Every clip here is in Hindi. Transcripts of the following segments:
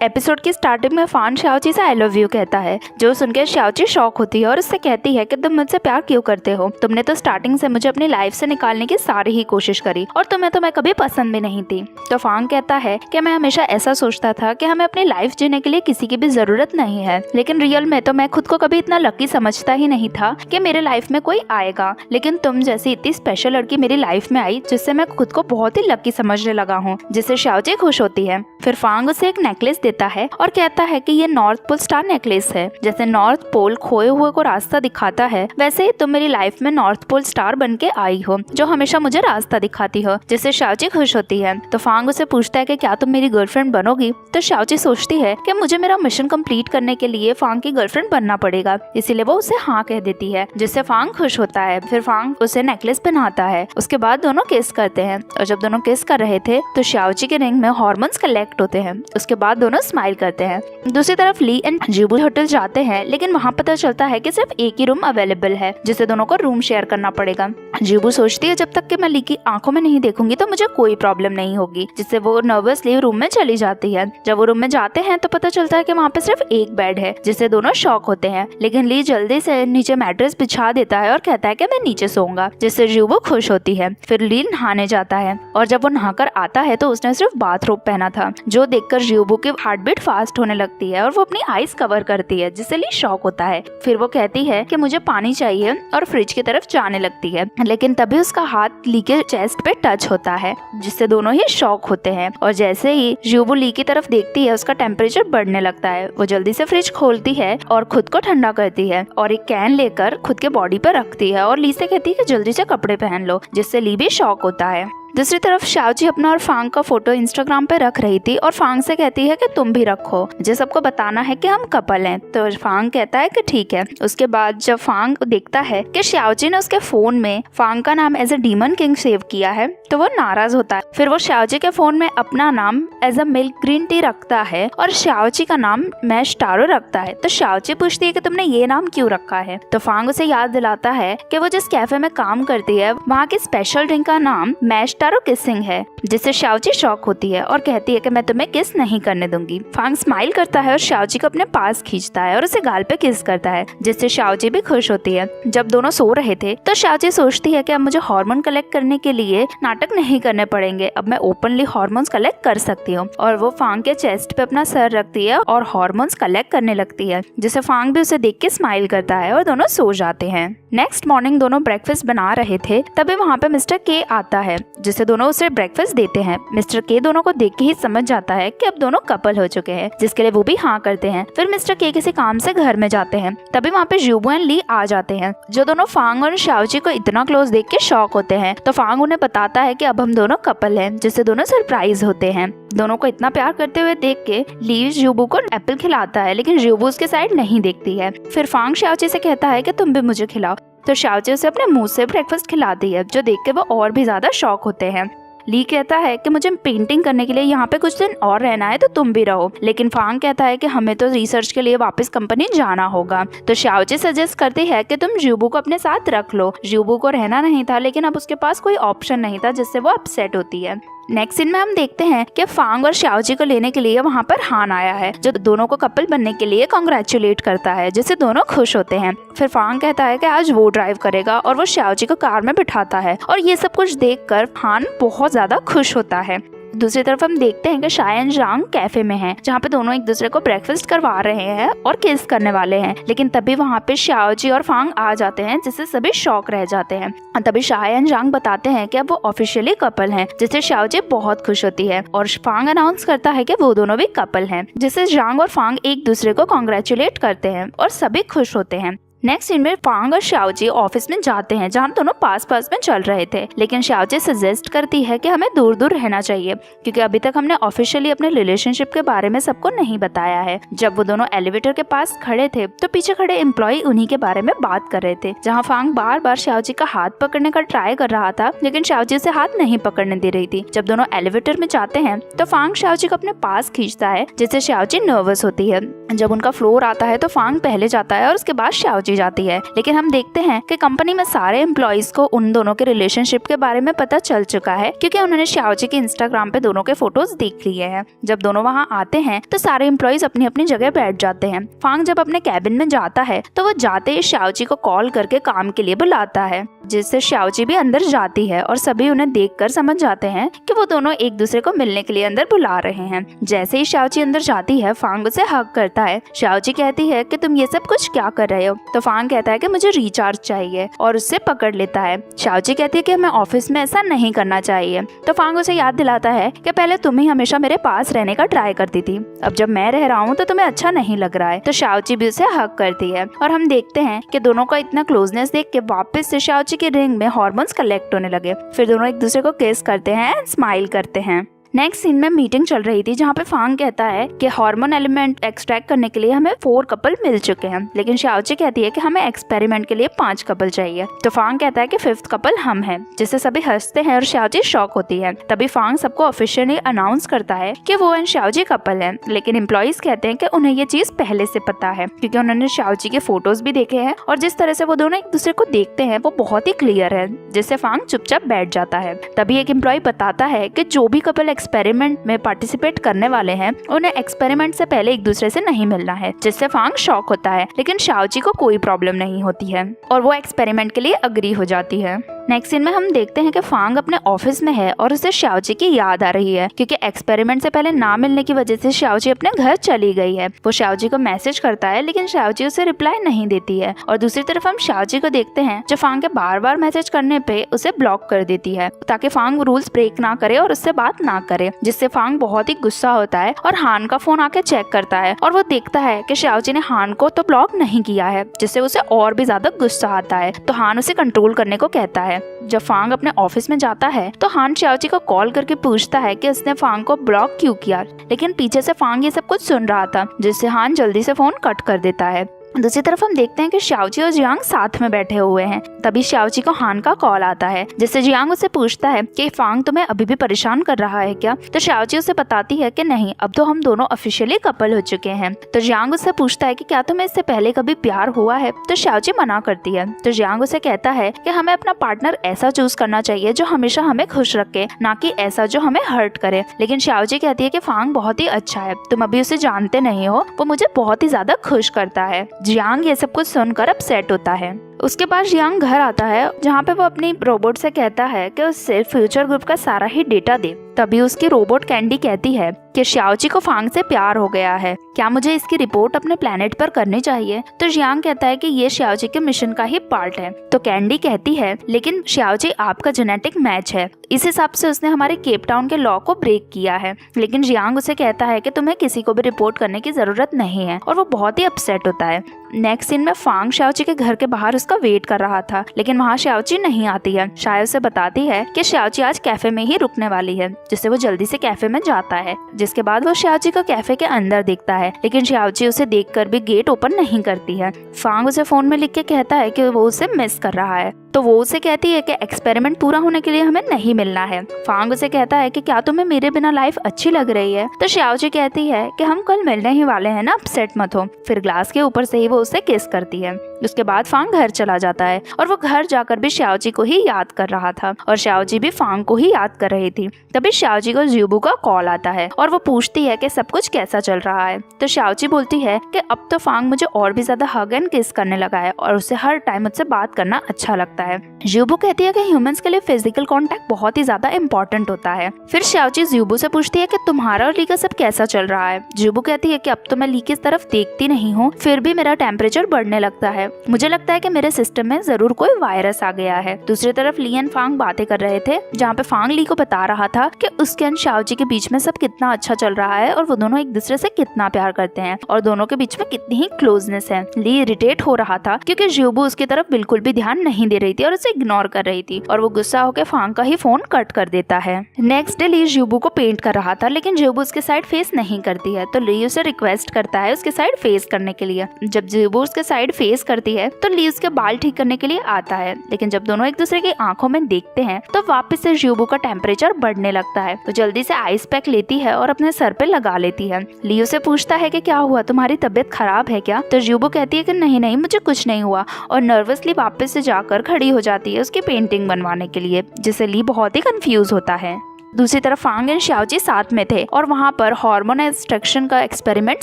एपिसोड की स्टार्टिंग में फान शाओची से आई लव यू कहता है, जो सुनकर शाओची शॉक होती है और उससे कहती है कि तुम मुझसे प्यार क्यों करते हो, तुमने तो स्टार्टिंग से मुझे अपनी लाइफ से निकालने की सारी ही कोशिश करी और तुम्हें तो मैं कभी पसंद भी नहीं थी। तो फांग कहता है कि मैं हमेशा ऐसा सोचता था कि हमें अपनी लाइफ जीने के लिए किसी की भी जरूरत नहीं है, लेकिन रियल में तो मैं खुद को कभी इतना लकी समझता ही नहीं था कि मेरे लाइफ में कोई आएगा, लेकिन तुम जैसी इतनी स्पेशल लड़की मेरी लाइफ में आई जिससे मैं खुद को बहुत ही लकी समझने लगा हूँ, जिससे शाओची खुश होती है। फिर फांग उसे एक नेकलेस देता है और कहता है कि ये नॉर्थ पोल स्टार नेकलेस है। जैसे नॉर्थ पोल खोए हुए को रास्ता दिखाता है, वैसे ही तुम मेरी लाइफ में नॉर्थ पोल स्टार बन के आई हो, जो हमेशा मुझे रास्ता दिखाती हो, जिससे शाओची खुश होती है। तो फांग उसे पूछता है कि क्या तुम मेरी गर्लफ्रेंड बनोगी। तो शाओची सोचती है कि मुझे मेरा मिशन कंप्लीट करने के लिए फांग की गर्लफ्रेंड बनना पड़ेगा, इसीलिए वो उसे हाँ कह देती है, जिससे फांग खुश होता है। फिर फांग उसे नेकलेस पहनाता है। उसके बाद दोनों किस करते हैं और जब दोनों किस कर रहे थे तो शाओची के रिंग में हार्मोन्स कलेक्ट होते हैं। उसके बाद दोनों स्माइल करते हैं। दूसरी तरफ ली एंड जिबू होटल जाते हैं, लेकिन वहाँ पता चलता है कि सिर्फ एक ही रूम अवेलेबल है, जिससे दोनों को रूम शेयर करना पड़ेगा। जिबू सोचती है जब तक कि मैं ली की आंखों में नहीं देखूंगी तो मुझे कोई प्रॉब्लम नहीं होगी, जिससे वो नर्वसली रूम में चली जाती है। जब वो रूम में जाते हैं तो पता चलता है कि वहाँ पे सिर्फ एक बेड है, जिससे दोनों शॉक होते हैं, लेकिन ली जल्दी से नीचे मैट्रेस बिछा देता है और कहता है कि मैं नीचे सोऊंगा, जिससे जिबू खुश होती है। फिर ली नहाने जाता है और जब वो नहाकर आता है तो उसने सिर्फ बाथरोब पहना था, जो देखकर जिबू की हार्ट बीट फास्ट होने लगती है और वो अपनी आईज कवर करती है, जिससे ली शॉक होता है। फिर वो कहती है कि मुझे पानी चाहिए और फ्रिज की तरफ जाने लगती है, लेकिन तभी उसका हाथ ली के चेस्ट पे टच होता है, जिससे दोनों ही शॉक होते हैं। और जैसे ही जिबू ली की तरफ देखती है उसका टेम्परेचर बढ़ने लगता है। वो जल्दी से फ्रिज खोलती है और खुद को ठंडा करती है और एक कैन लेकर खुद के बॉडी पर रखती है और ली से कहती है कि जल्दी से कपड़े पहन लो, जिससे ली भी शॉक होता है। दूसरी तरफ शाओची अपना और फांग का फोटो इंस्टाग्राम पे रख रही थी और फांग से कहती है कि तुम भी रखो, मुझे सबको बताना है कि हम कपल हैं। तो फांग कहता है कि ठीक है। उसके बाद जब फांग देखता है कि शाओची ने उसके फोन में फांग का नाम as a demon king save किया है तो वो नाराज होता है। फिर वो शाओची के फोन में अपना नाम as a milk green tea रखता है और शाओची का नाम मैश टारो रखता है। तो शाओची पूछती है कि तुमने ये नाम क्यों रखा है। तो फांग उसे याद दिलाता है कि वो जिस कैफे में काम करती है वहाँ की स्पेशल ड्रिंक का नाम मैश टारो किसिंग है, जिससे शाओची शॉक होती है और कहती है कि मैं तुम्हें किस नहीं करने दूंगी। फांग स्माइल करता है और शाओची को अपने पास खींचता है और उसे गाल पे किस करता है, जिससे शाओची भी खुश होती है। जब दोनों सो रहे थे तो शाओची सोचती है कि अब मुझे हार्मोन कलेक्ट करने के लिए नाटक नहीं करने पड़ेंगे, अब मैं ओपनली हार्मोन्स कलेक्ट कर सकती हूँ। और वो फांग के चेस्ट पे अपना सर रखती है और हार्मोन्स कलेक्ट करने लगती है, जिससे फांग भी उसे देख के स्माइल करता है और दोनों सो जाते हैं। नेक्स्ट मॉर्निंग दोनों ब्रेकफास्ट बना रहे थे, तभी वहाँ पे मिस्टर के आता है, जिससे दोनों उसे ब्रेकफास्ट देते हैं। मिस्टर के दोनों को देख के ही समझ जाता है कि अब दोनों कपल हो चुके हैं, जिसके लिए वो भी हाँ करते हैं। फिर मिस्टर के किसी काम से घर में जाते हैं, तभी वहाँ पे जिबू एंड ली आ जाते हैं, जो दोनों फांग और शाओची को इतना क्लोज देख के शॉक होते हैं। तो फांग उन्हें बताता है कि अब हम दोनों कपल हैं, जिससे दोनों सरप्राइज होते हैं। दोनों को इतना प्यार करते हुए देख के ली जिबू को एप्पल खिलाता है, लेकिन जिबू उसके साइड नहीं देखती है। फिर फांग शाओची से कहता है कि तुम भी मुझे खिलाओ। तो शाओची उसे अपने मुंह से ब्रेकफास्ट खिलाती है, जो देख के वो और भी ज्यादा शॉक होते हैं। ली कहता है कि मुझे पेंटिंग करने के लिए यहाँ पे कुछ दिन और रहना है, तो तुम भी रहो, लेकिन फांग कहता है कि हमें तो रिसर्च के लिए वापस कंपनी जाना होगा। तो शाओची सजेस्ट करती है कि तुम जिबू को अपने साथ रख लो। जिबू को रहना नहीं था, लेकिन अब उसके पास कोई ऑप्शन नहीं था, जिससे वो अपसेट होती है। नेक्स्ट सीन में हम देखते हैं कि फांग और शाओची को लेने के लिए वहाँ पर हान आया है, जो दोनों को कपल बनने के लिए कांग्रेचुलेट करता है, जिससे दोनों खुश होते हैं। फिर फांग कहता है कि आज वो ड्राइव करेगा और वो शाओची को कार में बिठाता है और ये सब कुछ देखकर हान बहुत ज्यादा खुश होता है। दूसरी तरफ हम देखते हैं कि शायन जांग कैफे में हैं, जहाँ पे दोनों एक दूसरे को ब्रेकफास्ट करवा रहे हैं और किस करने वाले हैं, लेकिन तभी वहाँ पे शाओची और फांग आ जाते हैं, जिससे सभी शॉक रह जाते हैं। तभी शायन जांग बताते हैं कि अब वो ऑफिशियली कपल हैं, जिससे शाओची बहुत खुश होती है और फांग अनाउंस करता है कि वो दोनों भी कपल हैं, जिससे जांग और फांग एक दूसरे को कांग्रेचुलेट करते हैं और सभी खुश होते हैं। नेक्स्ट सीन में फांग और शाओची ऑफिस में जाते हैं, जहाँ दोनों पास पास में चल रहे थे, लेकिन शाओची सजेस्ट करती है कि हमें दूर दूर रहना चाहिए, क्योंकि अभी तक हमने ऑफिशियली अपने रिलेशनशिप के बारे में सबको नहीं बताया है। जब वो दोनों एलिवेटर के पास खड़े थे तो पीछे खड़े एम्प्लॉय उन्हीं के बारे में बात कर रहे थे, जहाँ फांग बार बार शाओची का हाथ पकड़ने का ट्राई कर रहा था, लेकिन शाओची उसे हाथ नहीं पकड़ने दे रही थी। जब दोनों एलिवेटर में जाते हैं तो फांग शाओची को अपने पास खींचता है, जिससे शाओची नर्वस होती है। जब उनका फ्लोर आता है तो फांग पहले जाता है और उसके बाद शाओची चली जाती है। लेकिन हम देखते हैं कि कंपनी में सारे एम्प्लॉइज को उन दोनों के रिलेशनशिप के बारे में पता चल चुका है, क्योंकि उन्होंने शाओजी के इंस्टाग्राम पे दोनों के फोटोज देख लिए हैं। जब दोनों वहाँ आते हैं तो सारे एम्प्लॉइज अपनी अपनी जगह बैठ जाते हैं। फांग जब अपने कैबिन में जाता है तो वो जाते ही शाओजी को कॉल करके काम के लिए बुलाता है, जिससे शाओजी भी अंदर जाती है और सभी उन्हें देखकर समझ जाते हैं कि वो दोनों एक दूसरे को मिलने के लिए अंदर बुला रहे हैं। जैसे ही शाओजी अंदर जाती है, फांग उसे हग करता है। शाओजी कहती है कि तुम ये सब कुछ क्या कर रहे हो? तो फांग कहता है कि मुझे रिचार्ज चाहिए और उससे पकड़ लेता है। शाओजी कहती है कि हमें ऑफिस में ऐसा नहीं करना चाहिए। तो फांग उसे याद दिलाता है कि पहले तुम ही हमेशा मेरे पास रहने का ट्राई करती थी, अब जब मैं रह रहा हूँ तो तुम्हें अच्छा नहीं लग रहा है। तो शाओजी भी उसे हग करती है और हम देखते हैं कि दोनों का इतना क्लोजनेस देख के वापस से शाओजी के रिंग में हार्मोन्स कलेक्ट होने लगे। फिर दोनों एक दूसरे को किस करते हैं एंड स्माइल करते हैं। नेक्स्ट सीन में मीटिंग चल रही थी, जहाँ पे फांग कहता है कि हार्मोन एलिमेंट एक्सट्रैक्ट करने के लिए हमें 4 कपल मिल चुके हैं, लेकिन शाओजी कहती है कि हमें एक्सपेरिमेंट के लिए 5 कपल चाहिए। तो फांग कहता है कि 5th कपल हम हैं, जिससे सभी हंसते हैं और शाओजी शॉक होती है। तभी फांग सबको ऑफिशियली अनाउंस करता है कि वो एंड शाओजी कपल है, लेकिन एम्प्लॉइज कहते हैं कि उन्हें ये चीज पहले से पता है, क्योंकि उन्होंने शाओजी के फोटोज भी देखे हैं और जिस तरह से वो दोनों एक दूसरे को देखते हैं वो बहुत ही क्लियर है, जिससे फांग चुपचाप बैठ जाता है। तभी एक एम्प्लॉय बताता है कि जो भी कपल एक्सपेरिमेंट में पार्टिसिपेट करने वाले हैं उन्हें एक्सपेरिमेंट से पहले एक दूसरे से नहीं मिलना है, जिससे फांग शॉक होता है। लेकिन शाओजी को कोई प्रॉब्लम नहीं होती है और वो एक्सपेरिमेंट के लिए अग्री हो जाती है। नेक्स्ट सीन में हम देखते हैं कि फांग अपने ऑफिस में है और उसे शाओजी की याद आ रही है, क्योंकि एक्सपेरिमेंट से पहले ना मिलने की वजह से शाओजी अपने घर चली गई है। वो शाओजी को मैसेज करता है, लेकिन शाओजी उसे रिप्लाई नहीं देती है। और दूसरी तरफ हम शाओजी को देखते हैं जो फांग के बार बार मैसेज करने पे उसे ब्लॉक कर देती है, ताकि फांग रूल्स ब्रेक ना करे और उससे बात ना करे, जिससे फांग बहुत ही गुस्सा होता है और हान का फोन आके चेक करता है और वो देखता है कि शाओजी ने हान को तो ब्लॉक नहीं किया है, जिससे उसे और भी ज्यादा गुस्सा आता है। तो हान उसे कंट्रोल करने को कहता है। जब फांग अपने ऑफिस में जाता है तो हान शाओजी को कॉल करके पूछता है कि उसने फांग को ब्लॉक क्यों किया, लेकिन पीछे से फांग ये सब कुछ सुन रहा था, जिससे हान जल्दी से फोन कट कर देता है। दूसरी तरफ हम देखते हैं कि शाओजी और जियांग साथ में बैठे हुए हैं। तभी शाओजी को हान का कॉल आता है, जिससे जियांग उससे पूछता है कि फांग तुम्हें अभी भी परेशान कर रहा है क्या? तो शाओजी उसे बताती है कि नहीं, अब तो हम दोनों ऑफिशियली कपल हो चुके हैं। तो जियांग उससे पूछता है कि क्या तुम्हें इससे पहले कभी प्यार हुआ है? तो शाओजी मना करती है। तो जियांग उसे कहता है कि हमें अपना पार्टनर ऐसा चूज करना चाहिए जो हमेशा हमें खुश रखे, ना कि ऐसा जो हमें हर्ट करे। लेकिन शाओजी कहती है कि फांग बहुत ही अच्छा है, तुम अभी उसे जानते नहीं हो, वो मुझे बहुत ही ज्यादा खुश करता है। जियांग ये सब कुछ सुनकर अपसेट होता है। उसके बाद जियांग घर आता है, जहाँ पे वो अपनी रोबोट से कहता है कि उससे फ्यूचर ग्रुप का सारा ही डेटा दे। तभी उसकी रोबोट कैंडी कहती है कि शाओजी को फांग से प्यार हो गया है, क्या मुझे इसकी रिपोर्ट अपने प्लेनेट पर करनी चाहिए? तो जियांग कहता है कि ये शाओजी के मिशन का ही पार्ट है। तो कैंडी कहती है लेकिन शाओजी आपका जेनेटिक मैच है, इस हिसाब से उसने हमारे केप टाउन के लॉ को ब्रेक किया है। लेकिन जियांग उसे कहता है कि तुम्हें किसी को भी रिपोर्ट करने की जरूरत नहीं है, और वो बहुत ही अपसेट होता है। नेक्स्ट सीन में फांग शाओजी के घर के बाहर उसका वेट कर रहा था, लेकिन वहाँ शाओजी नहीं आती है। शाय उसे बताती है कि शाओजी आज कैफे में ही रुकने वाली है, जिससे वो जल्दी से कैफे में जाता है। जिसके बाद वो शाओजी को कैफे के अंदर देखता है, लेकिन शाओजी उसे देखकर भी गेट ओपन नहीं करती है। फांग उसे फोन में लिख के कहता है कि वो उसे मिस कर रहा है। तो वो उसे कहती है कि एक्सपेरिमेंट पूरा होने के लिए हमें नहीं मिलना है। फांग उसे कहता है कि क्या तुम्हें मेरे बिना लाइफ अच्छी लग रही है? तो शाओजी कहती है कि हम कल मिलने ही वाले हैं ना, अपसेट मत हो। फिर ग्लास के ऊपर से ही वो उसे किस करती है। उसके बाद फांग घर चला जाता है और वो घर जाकर भी शाओजी को ही याद कर रहा था और शाओजी भी फांग को ही याद कर रही थी। तभी शाओजी को ज्यूबू का कॉल आता है और वो पूछती है कि सब कुछ कैसा चल रहा है। तो शाओजी बोलती है कि अब तो फांग मुझे और भी ज्यादा हग एंड किस करने लगा है और उसे हर टाइम मुझसे बात करना अच्छा लगता है। ज्यूबू कहती है कि ह्यूमंस के लिए फिजिकल कांटेक्ट बहुत ही ज्यादा इंपॉर्टेंट होता है। फिर शाओजी ज्यूबू से पूछती है कि तुम्हारा और ली का सब कैसा चल रहा है? ज्यूबू कहती है कि अब तो मैं ली की तरफ देखती नहीं हूँ, फिर भी मेरा टेम्परेचर बढ़ने लगता है। मुझे लगता है कि मेरे सिस्टम में जरूर कोई वायरस आ गया है। दूसरी तरफ ली एंड फांग बातें कर रहे थे, जहाँ पे फांग ली को बता रहा था कि उसके एंड शाओजी के बीच में सब कितना अच्छा चल रहा है और वो दोनों एक दूसरे से कितना प्यार करते हैं और दोनों के बीच में कितनी ही क्लोजनेस है। ली इरिटेट हो रहा था क्योंकि ज्यूबू उसकी तरफ बिल्कुल भी ध्यान नहीं दे रही थी और उसे इग्नोर कर रही थी और वो गुस्सा होकर फांग का ही फोन कट कर देता है। नेक्स्ट डे ली ज्यूबू को पेंट कर रहा था, लेकिन ज्यूबू उसके साइड फेस नहीं करती है, तो ली उसे रिक्वेस्ट करता है उसके साइड फेस करने के लिए। जब ज्यूबू उसके साइड फेस करती है तो ली उसके बाल ठीक करने के लिए आता है, लेकिन जब दोनों एक दूसरे की आंखों में देखते हैं तो वापस से ज्यूबू का टेम्परेचर बढ़ने लगता है। तो जल्दी से आइस पैक लेती है और अपने सर पे लगा लेती है। ली उसे पूछता है कि क्या हुआ, तुम्हारी तबीयत खराब है क्या? तो ज्यूबू कहती है कि नहीं नहीं, मुझे कुछ नहीं हुआ, और नर्वसली वापस से जाकर खड़ी हो जाती है उसकी पेंटिंग बनवाने के लिए, जिससे ली बहुत ही कंफ्यूज होता है। दूसरी तरफ फांग एंड शाओजी साथ में थे और वहाँ पर हार्मोन एक्सट्रैक्शन का एक्सपेरिमेंट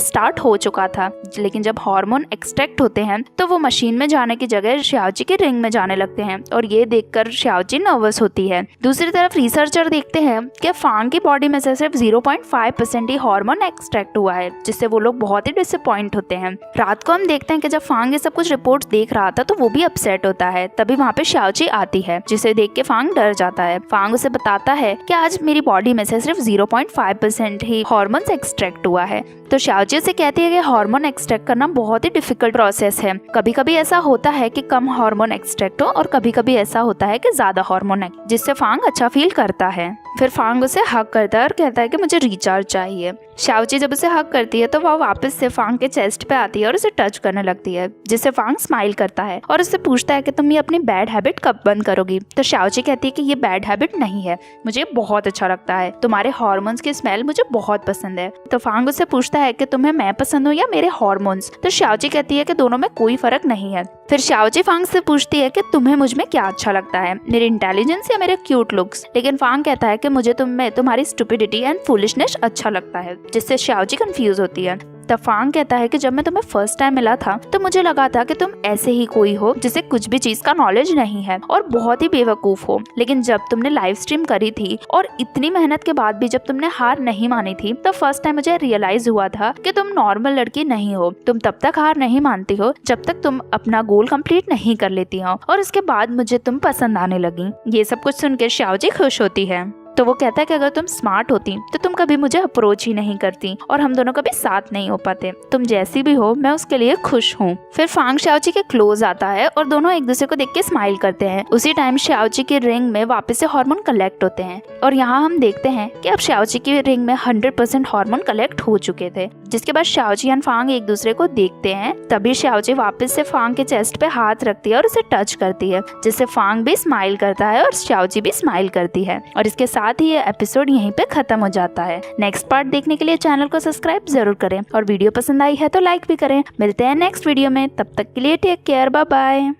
स्टार्ट हो चुका था। लेकिन जब हार्मोन एक्सट्रैक्ट होते हैं तो वो मशीन में जाने की जगह शाओजी के रिंग में जाने लगते हैं और ये देखकर शाओजी नर्वस होती है। दूसरी तरफ रिसर्चर देखते हैं कि फांग की बॉडी में से सिर्फ 0.5% ही हार्मोन एक्सट्रैक्ट हुआ है, जिससे वो लोग बहुत ही डिसअपॉइंट होते हैं। रात को हम देखते हैं कि जब फांग ये सब कुछ रिपोर्ट देख रहा था तो वो भी अपसेट होता है। तभी वहाँ पे शाओजी आती है, जिसे देख के फांग डर जाता है। फांग उसे बताता है कि आज मेरी बॉडी में से सिर्फ 0.5% ही हार्मोन्स एक्सट्रैक्ट हुआ है। तो शाओजी से कहती है कि हार्मोन एक्सट्रैक्ट करना बहुत ही डिफिकल्ट प्रोसेस है। कभी कभी ऐसा होता है कि कम हार्मोन एक्सट्रैक्ट हो और कभी कभी ऐसा होता है कि ज्यादा हार्मोन, जिससे फांग अच्छा फील करता है। फिर फांग उसे हग करता है और कहता है कि मुझे रिचार्ज चाहिए। शाओजी जब उसे हग करती है तो वह वापस से फांग के चेस्ट पे आती है और उसे टच करने लगती है, जिससे फांग स्माइल करता है और उससे पूछता है कि तुम ये अपनी बैड हैबिट कब बंद करोगी? तो शाओजी कहती है कि ये बैड हैबिट नहीं है, मुझे बहुत अच्छा लगता है, तुम्हारे हार्मोन्स की स्मेल मुझे बहुत पसंद है। तो फांग उससे पूछता है कि तुम्हें मैं पसंद हूँ या मेरे हार्मोन्स? तो शाओजी कहती है कि दोनों में कोई फर्क नहीं है। फिर शाओजी फांग से पूछती है कि तुम्हें मुझ में क्या अच्छा लगता है, मेरी इंटेलिजेंस या मेरे क्यूट लुक्स? लेकिन फांग कहता है कि मुझे तुम में तुम्हारी स्टुपिडिटी एंड फूलिशनेस अच्छा लगता है, जिससे शाओजी कंफ्यूज होती है। तब फांग कहता है कि जब मैं तुम्हें फर्स्ट टाइम मिला था तो मुझे लगा था कि तुम ऐसे ही कोई हो जिसे कुछ भी चीज का नॉलेज नहीं है और बहुत ही बेवकूफ हो, लेकिन जब तुमने लाइव स्ट्रीम करी थी और इतनी मेहनत के बाद भी जब तुमने हार नहीं मानी थी, तब फर्स्ट टाइम मुझे रियलाइज हुआ था कि तुम नॉर्मल लड़की नहीं हो। तुम तब तक हार नहीं मानती हो जब तक तुम अपना गोल कंप्लीट नहीं कर लेती हो, और उसके बाद मुझे तुम पसंद आने लगी। ये सब कुछ सुनकर शाओजी खुश होती है। तो वो कहता है कि अगर तुम स्मार्ट होती तो तुम कभी मुझे अप्रोच ही नहीं करती और हम दोनों कभी साथ नहीं हो पाते। तुम जैसी भी हो मैं उसके लिए खुश हूँ। फिर फांग शाओजी के क्लोज आता है और दोनों एक दूसरे को देख के स्माइल करते हैं। उसी टाइम शाओजी के रिंग में वापस से हार्मोन कलेक्ट होते हैं और यहाँ हम देखते हैं कि अब शाओजी के रिंग में 100% हार्मोन कलेक्ट हो चुके थे, जिसके बाद शाओजी एंड फांग एक दूसरे को देखते हैं। तभी शाओजी वापस से फांग के चेस्ट पे हाथ रखती है और उसे टच करती है, जिससे फांग भी स्माइल करता है और शाओजी भी स्माइल करती है। और इसके साथ ही ये एपिसोड यहीं पे खत्म हो जाता है। नेक्स्ट पार्ट देखने के लिए चैनल को सब्सक्राइब जरूर करें और वीडियो पसंद आई है तो लाइक भी करें। मिलते हैं नेक्स्ट वीडियो में, तब तक के लिए टेक केयर, बाय बाय।